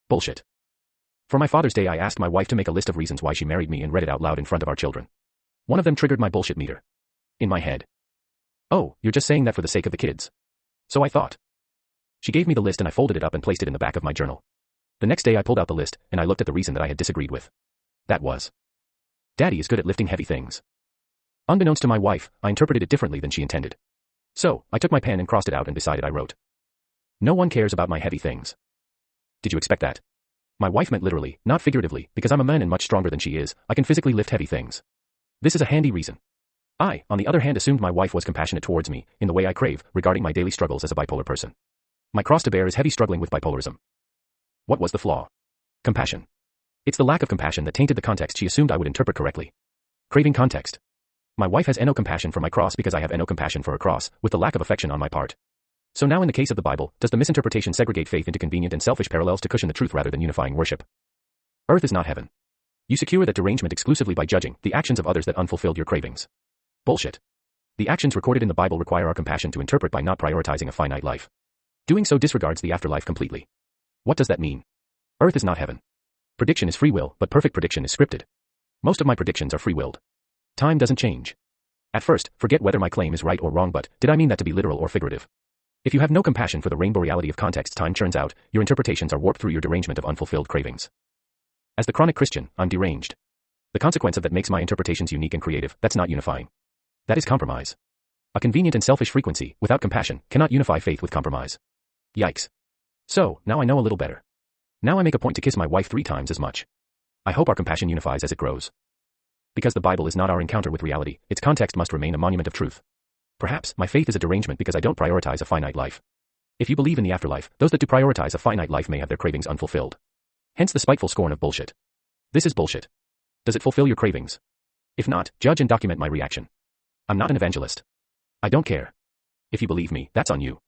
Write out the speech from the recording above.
Bullshit. For my Father's Day I asked my wife to make a list of reasons why she married me and read it out loud in front of our children. One of them triggered my bullshit meter. In my head. Oh, you're just saying that for the sake of the kids. So I thought. She gave me the list and I folded it up and placed it in the back of my journal. The next day I pulled out the list and I looked at the reason that I had disagreed with. That was. Daddy is good at lifting heavy things. Unbeknownst to my wife, I interpreted it differently than she intended. So, I took my pen and crossed it out and decided I wrote. No one cares about my heavy things. Did you expect that? My wife meant literally, not figuratively, because I'm a man and much stronger than she is, I can physically lift heavy things. This is a handy reason. I, on the other hand, assumed my wife was compassionate towards me, in the way I crave, regarding my daily struggles as a bipolar person. My cross to bear is heavy struggling with bipolarism. What was the flaw? Compassion. It's the lack of compassion that tainted the context she assumed I would interpret correctly. Craving context. My wife has no compassion for my cross because I have no compassion for her cross, with the lack of affection on my part. So now in the case of the Bible, does the misinterpretation segregate faith into convenient and selfish parallels to cushion the truth rather than unifying worship? Earth is not heaven. You secure that derangement exclusively by judging the actions of others that unfulfilled your cravings. Bullshit. The actions recorded in the Bible require our compassion to interpret by not prioritizing a finite life. Doing so disregards the afterlife completely. What does that mean? Earth is not heaven. Prediction is free will, but perfect prediction is scripted. Most of my predictions are free-willed. Time doesn't change. At first, forget whether my claim is right or wrong, but did I mean that to be literal or figurative? If you have no compassion for the rainbow reality of context time churns out, your interpretations are warped through your derangement of unfulfilled cravings. As the chronic Christian, I'm deranged. The consequence of that makes my interpretations unique and creative, that's not unifying. That is compromise. A convenient and selfish frequency, without compassion, cannot unify faith with compromise. Yikes. So, now I know a little better. Now I make a point to kiss my wife 3 times as much. I hope our compassion unifies as it grows. Because the Bible is not our encounter with reality, its context must remain a monument of truth. Perhaps, my faith is a derangement because I don't prioritize a finite life. If you believe in the afterlife, those that do prioritize a finite life may have their cravings unfulfilled. Hence the spiteful scorn of bullshit. This is bullshit. Does it fulfill your cravings? If not, judge and document my reaction. I'm not an evangelist. I don't care. If you believe me, that's on you.